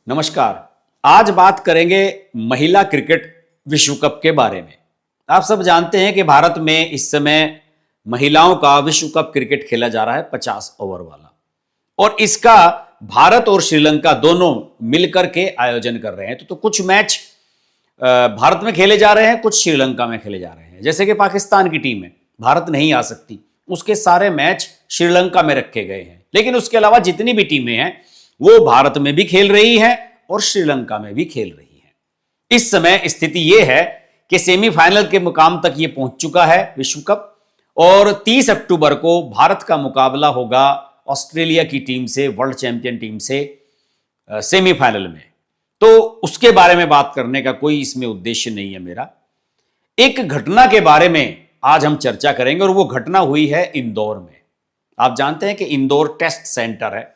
नमस्कार। आज बात करेंगे महिला क्रिकेट विश्व कप के बारे में। आप सब जानते हैं कि भारत में इस समय महिलाओं का विश्व कप क्रिकेट खेला जा रहा है 50 ओवर वाला, और इसका भारत और श्रीलंका दोनों मिलकर के आयोजन कर रहे हैं। तो कुछ मैच भारत में खेले जा रहे हैं, कुछ श्रीलंका में खेले जा रहे हैं। जैसे कि पाकिस्तान की टीम है, भारत नहीं आ सकती, उसके सारे मैच श्रीलंका में रखे गए हैं। लेकिन उसके अलावा जितनी भी टीमें हैं वो भारत में भी खेल रही हैं और श्रीलंका में भी खेल रही हैं। इस समय स्थिति यह है कि सेमीफाइनल के मुकाम तक ये पहुंच चुका है विश्व कप, और 30 अक्टूबर को भारत का मुकाबला होगा ऑस्ट्रेलिया की टीम से, वर्ल्ड चैंपियन टीम से सेमीफाइनल में। तो उसके बारे में बात करने का कोई इसमें उद्देश्य नहीं है मेरा। एक घटना के बारे में आज हम चर्चा करेंगे, और वो घटना हुई है इंदौर में। आप जानते हैं कि इंदौर टेस्ट सेंटर है,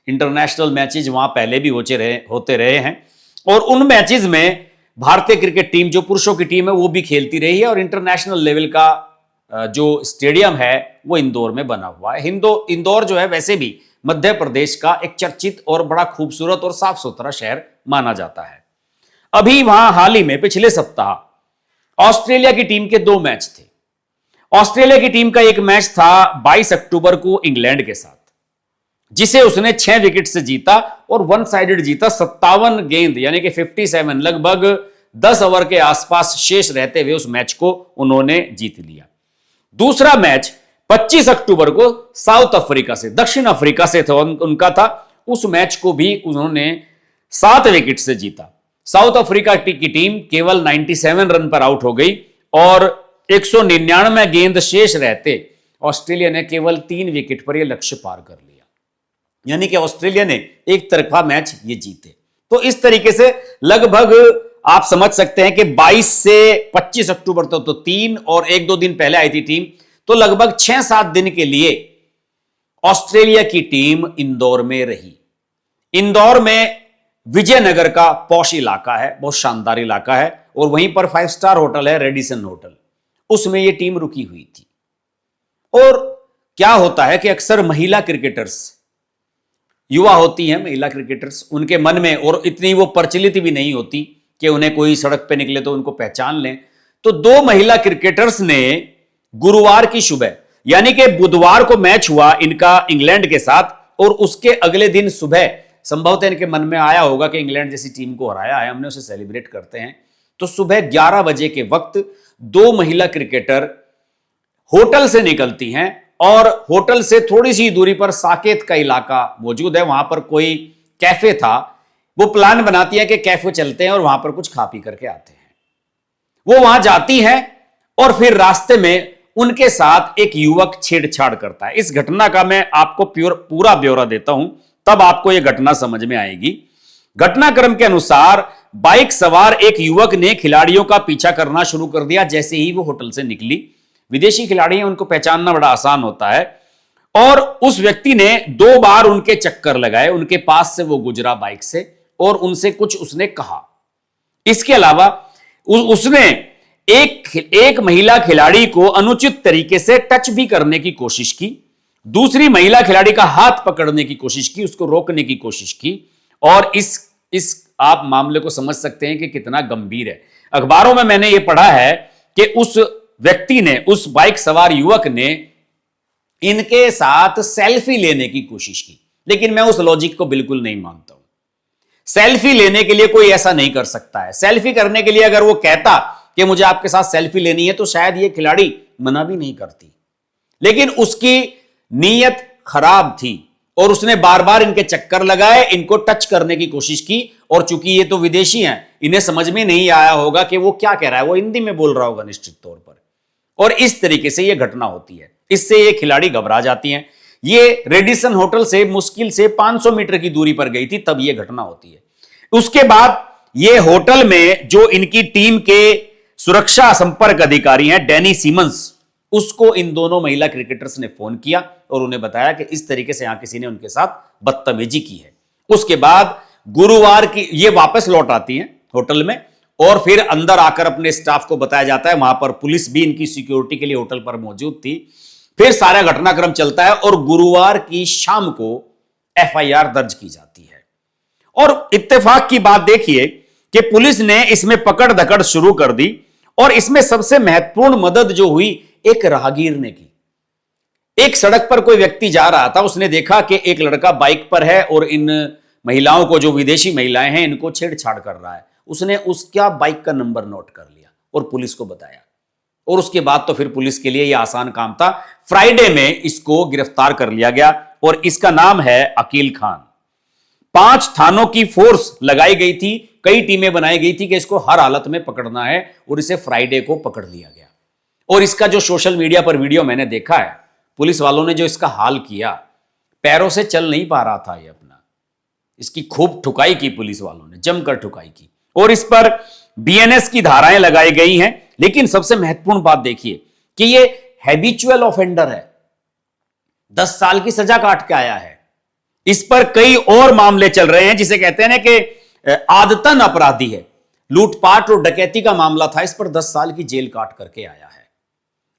इंटरनेशनल मैचेज वहां पहले भी होते रहे हैं, और उन मैचेज में भारतीय क्रिकेट टीम, जो पुरुषों की टीम है, वो भी खेलती रही है। और इंटरनेशनल लेवल का जो स्टेडियम है वो इंदौर में बना हुआ है। इंदौर जो है वैसे भी मध्य प्रदेश का एक चर्चित और बड़ा खूबसूरत और साफ सुथरा शहर माना जाता है। अभी वहां हाल ही में पिछले सप्ताह ऑस्ट्रेलिया की टीम के 2 मैच थे। ऑस्ट्रेलिया की टीम का एक मैच था 22 अक्टूबर को इंग्लैंड के साथ, जिसे उसने 6 विकेट से जीता और वन साइडेड जीता। 57 गेंद यानी कि 57, लगभग 10 ओवर के आसपास शेष रहते हुए उस मैच को उन्होंने जीत लिया। दूसरा मैच 25 अक्टूबर को साउथ अफ्रीका से, दक्षिण अफ्रीका से था उनका था। उस मैच को भी उन्होंने 7 विकेट से जीता। साउथ अफ्रीका की टीम केवल 97 रन पर आउट हो गई, और 199 गेंद शेष रहते ऑस्ट्रेलिया ने केवल 3 विकेट पर यह लक्ष्य पार कर लिया। यानी कि ऑस्ट्रेलिया ने एक तरफा मैच ये जीते। तो इस तरीके से लगभग आप समझ सकते हैं कि 22 से 25 अक्टूबर तक तो 3 और 1-2 दिन पहले आई थी टीम, तो लगभग 6-7 दिन के लिए ऑस्ट्रेलिया की टीम इंदौर में रही। इंदौर में विजयनगर का पॉश इलाका है, बहुत शानदार इलाका है, और वहीं पर 5 स्टार होटल है, रेडिसन होटल, उसमें यह टीम रुकी हुई थी। और क्या होता है कि अक्सर महिला क्रिकेटर्स, युवा होती हैं महिला क्रिकेटर्स, उनके मन में, और इतनी वो प्रचलित भी नहीं होती कि उन्हें कोई सड़क पे निकले तो उनको पहचान लें। तो 2 महिला क्रिकेटर्स ने गुरुवार की सुबह, यानी कि बुधवार को मैच हुआ इनका इंग्लैंड के साथ, और उसके अगले दिन सुबह संभवतः इनके मन में आया होगा कि इंग्लैंड जैसी टीम को हराया है, हमने उसे सेलिब्रेट करते हैं। तो सुबह 11 बजे के वक्त 2 महिला क्रिकेटर होटल से निकलती हैं, और होटल से थोड़ी सी दूरी पर साकेत का इलाका मौजूद है, वहां पर कोई कैफे था। वो प्लान बनाती है कि कैफे चलते हैं और वहां पर कुछ खा पी करके आते हैं। वो वहां जाती है, और फिर रास्ते में उनके साथ एक युवक छेड़छाड़ करता है। इस घटना का मैं आपको पूरा ब्यौरा देता हूं, तब आपको यह घटना समझ में आएगी। घटनाक्रम के अनुसार बाइक सवार एक युवक ने खिलाड़ियों का पीछा करना शुरू कर दिया। जैसे ही वो होटल से निकली, विदेशी खिलाड़ी हैं, उनको पहचानना बड़ा आसान होता है, और उस व्यक्ति ने 2 बार उनके चक्कर लगाए, उनके पास से वो गुजरा बाइक से, और उनसे कुछ उसने कहा। इसके अलावा उसने एक महिला खिलाड़ी को अनुचित तरीके से टच भी करने की कोशिश की, दूसरी महिला खिलाड़ी का हाथ पकड़ने की कोशिश की, उसको रोकने की कोशिश की। और इस आप मामले को समझ सकते हैं कि कितना गंभीर है। अखबारों में मैंने ये पढ़ा है कि उस व्यक्ति ने, उस बाइक सवार युवक ने इनके साथ सेल्फी लेने की कोशिश की। लेकिन मैं उस लॉजिक को बिल्कुल नहीं मानता हूं। सेल्फी लेने के लिए कोई ऐसा नहीं कर सकता है। सेल्फी करने के लिए अगर वो कहता कि मुझे आपके साथ सेल्फी लेनी है, तो शायद ये खिलाड़ी मना भी नहीं करती। लेकिन उसकी नीयत खराब थी, और उसने बार बार इनके चक्कर लगाए, इनको टच करने की कोशिश की। और चूंकि ये तो विदेशी हैं, इन्हें समझ में नहीं आया होगा कि वो क्या कह रहा है, वो हिंदी में बोल रहा होगा निश्चित तौर पर, और इस तरीके से ये घटना होती है। इससे ये खिलाड़ी घबरा जाती हैं। ये रेडिसन होटल से मुश्किल से 500 मीटर की दूरी पर गई थी, तब ये घटना होती है। उसके बाद ये होटल में जो इनकी टीम के सुरक्षा संपर्क अधिकारी हैं, डैनी सीमंस, उसको इन दोनों महिला क्रिकेटर्स ने फोन किया और उन्हें बताया कि इस तरीके से यहां किसी ने उनके साथ बदतमीजी की है। उसके बाद गुरुवार की ये वापस लौट आती हैं होटल में और फिर अंदर आकर अपने स्टाफ को बताया जाता है, वहां पर पुलिस भी इनकी सिक्योरिटी के लिए होटल पर मौजूद थी। फिर सारा घटनाक्रम चलता है और गुरुवार की शाम को एफआईआर दर्ज की जाती है। और इत्तेफाक की बात देखिए कि पुलिस ने इसमें पकड़ धकड़ शुरू कर दी और इसमें सबसे महत्वपूर्ण मदद जो हुई एक राहगीर ने की। एक सड़क पर कोई व्यक्ति जा रहा था, उसने देखा कि एक लड़का बाइक पर है और इन महिलाओं को, जो विदेशी महिलाएं हैं, इनको छेड़छाड़ कर रहा है। उसने उसका बाइक का नंबर नोट कर लिया और पुलिस को बताया और उसके बाद तो फिर पुलिस के लिए यह आसान काम था। फ्राइडे में इसको गिरफ्तार कर लिया गया और इसका नाम है अकील खान। 5 थानों की फोर्स लगाई गई थी, कई टीमें बनाई गई थी कि इसको हर हालत में पकड़ना है और इसे फ्राइडे को पकड़ लिया गया। और इसका जो सोशल मीडिया पर वीडियो मैंने देखा है, पुलिस वालों ने जो इसका हाल किया, पैरों से चल नहीं पा रहा था ये अपना, इसकी खूब ठुकाई की पुलिस वालों ने, जमकर ठुकाई की और इस पर बीएनएस की धाराएं लगाई गई हैं। लेकिन सबसे महत्वपूर्ण बात देखिए कि ये हैबिचुअल ऑफेंडर है, 10 साल की सजा काट के आया है। इस पर कई और मामले चल रहे हैं, जिसे कहते हैं ना कि आदतन अपराधी है। लूटपाट और डकैती का मामला था, इस पर 10 साल की जेल काट करके आया है।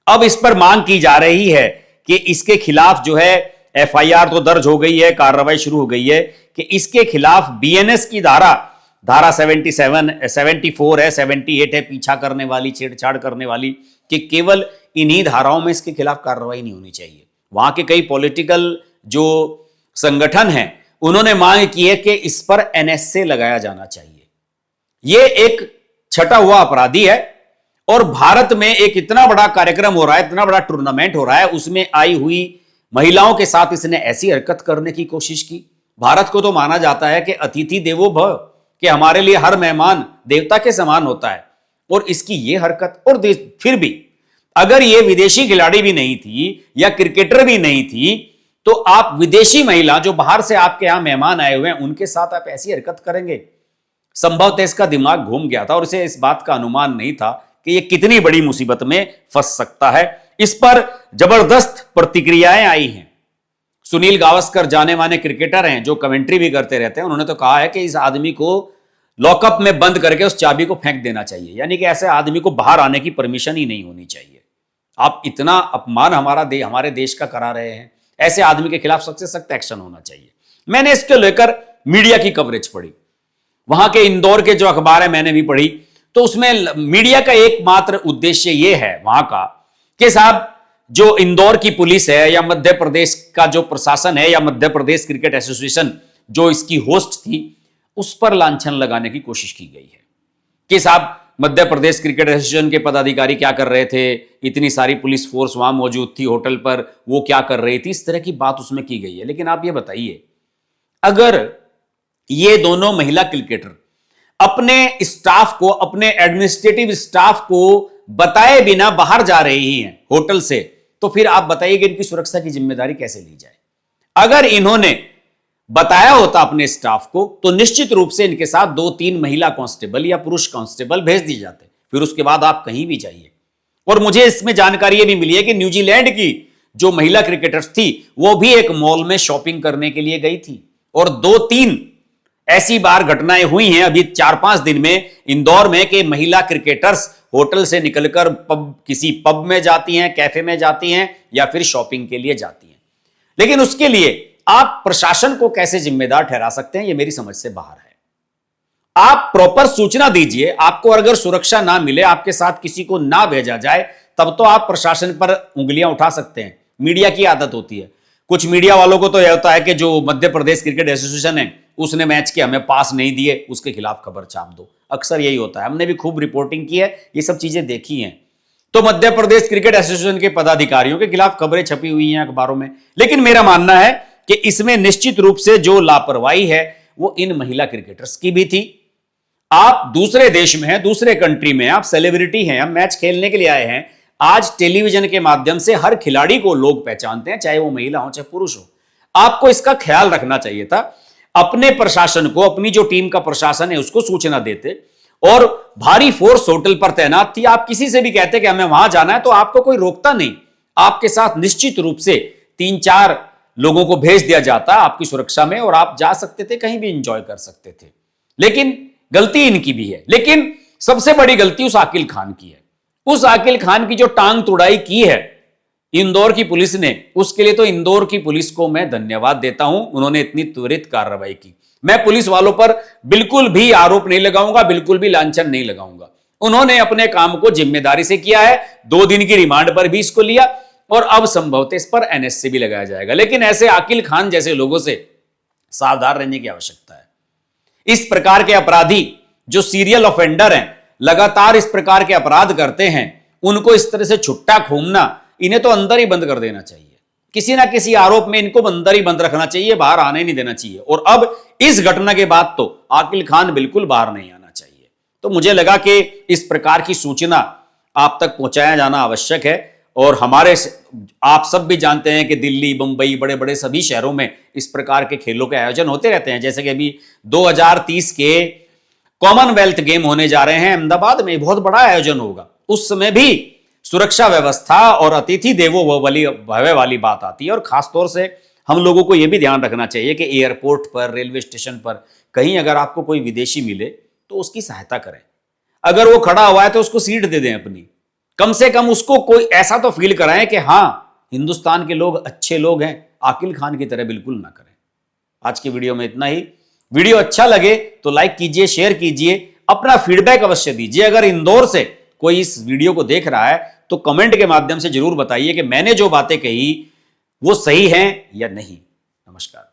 अब इस पर मांग की जा रही है कि इसके खिलाफ जो है एफआईआर तो दर्ज हो गई है, कार्रवाई शुरू हो गई है कि इसके खिलाफ बीएनएस की धारा 77, 74 है, 78 है, पीछा करने वाली, छेड़छाड़ करने वाली, कि केवल इन्हीं धाराओं में इसके खिलाफ कार्रवाई नहीं होनी चाहिए। वहां के कई पॉलिटिकल जो संगठन हैं, उन्होंने मांग की है कि इस पर एनएसए लगाया जाना चाहिए। यह एक छटा हुआ अपराधी है और भारत में एक इतना बड़ा कार्यक्रम हो रहा है, इतना बड़ा टूर्नामेंट हो रहा है, उसमें आई हुई महिलाओं के साथ इसने ऐसी हरकत करने की कोशिश की। भारत को तो माना जाता है कि अतिथि देवो भव, कि हमारे लिए हर मेहमान देवता के समान होता है, और इसकी यह हरकत। और फिर भी अगर यह विदेशी खिलाड़ी भी नहीं थी या क्रिकेटर भी नहीं थी, तो आप विदेशी महिला जो बाहर से आपके यहां मेहमान आए हुए हैं, उनके साथ आप ऐसी हरकत करेंगे? संभवतः इसका दिमाग घूम गया था और इसे इस बात का अनुमान नहीं था कि यह कितनी बड़ी मुसीबत में फंस सकता है। इस पर जबरदस्त प्रतिक्रियाएं आई हैं। सुनील गावस्कर जाने माने क्रिकेटर हैं, जो कमेंट्री भी करते रहते हैं, उन्होंने तो कहा है कि इस आदमी को लॉकअप में बंद करके उस चाबी को फेंक देना चाहिए, यानी कि ऐसे आदमी को बाहर आने की परमिशन ही नहीं होनी चाहिए। आप इतना अपमान हमारे देश का करा रहे हैं, ऐसे आदमी के खिलाफ सख्त से सख्त एक्शन होना चाहिए। मैंने इसके लेकर मीडिया की कवरेज पढ़ी, वहां के इंदौर के जो अखबार है मैंने भी पढ़ी, तो उसमें मीडिया का एकमात्र उद्देश्य यह है वहां का कि साहब, जो इंदौर की पुलिस है या मध्य प्रदेश का जो प्रशासन है या मध्य प्रदेश क्रिकेट एसोसिएशन जो इसकी होस्ट थी, उस पर लांछन लगाने की कोशिश की गई है कि साहब मध्य प्रदेश क्रिकेट एसोसिएशन के पदाधिकारी क्या कर रहे थे, इतनी सारी पुलिस फोर्स वहां मौजूद थी होटल पर, वो क्या कर रही थी, इस तरह की बात उसमें की गई है। लेकिन आप ये बताइए, अगर ये दोनों महिला क्रिकेटर अपने स्टाफ को, अपने एडमिनिस्ट्रेटिव स्टाफ को बताए बिना बाहर जा रही हैं होटल से, तो फिर आप बताइए कि इनकी सुरक्षा की जिम्मेदारी कैसे ली जाए? अगर इन्होंने बताया होता अपने स्टाफ को, तो निश्चित रूप से इनके साथ 2-3 महिला कांस्टेबल या पुरुष कांस्टेबल भेज दिए जाते, फिर उसके बाद आप कहीं भी जाइए। और मुझे इसमें जानकारी यह भी मिली है कि न्यूजीलैंड की जो महिला क्रिकेटर्स थी, वो भी एक मॉल में शॉपिंग करने के लिए गई थी, और 2-3 ऐसी बार घटनाएं हुई हैं अभी 4-5 दिन में इंदौर में कि महिला क्रिकेटर्स होटल से निकलकर किसी पब में जाती हैं, कैफे में जाती हैं या फिर शॉपिंग के लिए जाती हैं। लेकिन उसके लिए आप प्रशासन को कैसे जिम्मेदार ठहरा सकते हैं, यह मेरी समझ से बाहर है। आप प्रॉपर सूचना दीजिए, आपको अगर सुरक्षा ना मिले, आपके साथ किसी को ना भेजा जाए, तब तो आप प्रशासन पर उंगलियां उठा सकते हैं। मीडिया की आदत होती है, कुछ मीडिया वालों को तो यह होता है कि जो मध्य प्रदेश क्रिकेट एसोसिएशन है उसने मैच के हमें पास नहीं दिए, उसके खिलाफ खबर छाप दो। अक्सर यही होता है, हमने भी खूब रिपोर्टिंग की है, ये सब चीजें देखी हैं। तो मध्य प्रदेश क्रिकेट एसोसिएशन के पदाधिकारियों के खिलाफ खबरें छपी हुई हैं अखबारों में। लेकिन मेरा मानना है कि इसमें निश्चित रूप से जो लापरवाही है वो इन महिला क्रिकेटर्स की भी थी। आप दूसरे देश में हैं, दूसरे कंट्री में, आप सेलिब्रिटी हैं, आप मैच खेलने के लिए आए हैं। आज टेलीविजन के माध्यम से हर खिलाड़ी को लोग पहचानते हैं, चाहे वो महिला हो चाहे पुरुष हो। आपको इसका ख्याल रखना चाहिए था, अपने प्रशासन को, अपनी जो टीम का प्रशासन है उसको सूचना देते, और भारी फोर्स होटल पर तैनात थी। आप किसी से भी कहते कि हमें वहां जाना है तो आपको कोई रोकता नहीं, आपके साथ निश्चित रूप से 3-4 लोगों को भेज दिया जाता आपकी सुरक्षा में और आप जा सकते थे, कहीं भी इंजॉय कर सकते थे। लेकिन गलती इनकी भी है। लेकिन सबसे बड़ी गलती उस आकिल खान की है। उस आकिल खान की जो टांग तुड़ाई की है इंदौर की पुलिस ने, उसके लिए तो इंदौर की पुलिस को मैं धन्यवाद देता हूं। उन्होंने इतनी त्वरित कार्रवाई की। मैं पुलिस वालों पर बिल्कुल भी आरोप नहीं लगाऊंगा, बिल्कुल भी लांछन नहीं लगाऊंगा। उन्होंने अपने काम को जिम्मेदारी से किया है। 2 दिन की रिमांड पर भी इसको लिया और अब संभवतः इस पर एनएससी भी लगाया जाएगा। लेकिन ऐसे आकिल खान जैसे लोगों से सावधान रहने की आवश्यकता है। इस प्रकार के अपराधी जो सीरियल ऑफेंडर हैं, लगातार इस प्रकार के अपराध करते हैं, उनको इस तरह से छुट्टा घूमना, इन्हें तो अंदर ही बंद कर देना चाहिए। किसी ना किसी आरोप में इनको अंदर ही बंद रखना चाहिए, बाहर आने नहीं देना चाहिए। और अब इस घटना के बाद तो आकिल खान बिल्कुल बाहर नहीं आना चाहिए। तो मुझे लगा कि इस प्रकार की सूचना आप तक पहुंचाया जाना आवश्यक है। और आप सब भी जानते हैं कि दिल्ली, मुंबई, बड़े बड़े सभी शहरों में इस प्रकार के खेलों के आयोजन होते रहते हैं। जैसे कि अभी 2030 के कॉमनवेल्थ गेम होने जा रहे हैं अहमदाबाद में, बहुत बड़ा आयोजन होगा। उस समय भी सुरक्षा व्यवस्था और अतिथि देवो भव वाली बात आती है। और खासतौर से हम लोगों को यह भी ध्यान रखना चाहिए कि एयरपोर्ट पर, रेलवे स्टेशन पर कहीं अगर आपको कोई विदेशी मिले तो उसकी सहायता करें। अगर वो खड़ा हुआ है तो उसको सीट दे दें अपनी। कम से कम उसको कोई ऐसा तो फील कराएं कि हां, हिंदुस्तान के लोग अच्छे लोग हैं। आकिल खान की तरह बिल्कुल ना करें। आज की वीडियो में इतना ही। वीडियो अच्छा लगे तो लाइक कीजिए, शेयर कीजिए, अपना फीडबैक अवश्य दीजिए। अगर इंदौर से कोई इस वीडियो को देख रहा है तो कमेंट के माध्यम से जरूर बताइए कि मैंने जो बातें कही वो सही हैं या नहीं। नमस्कार।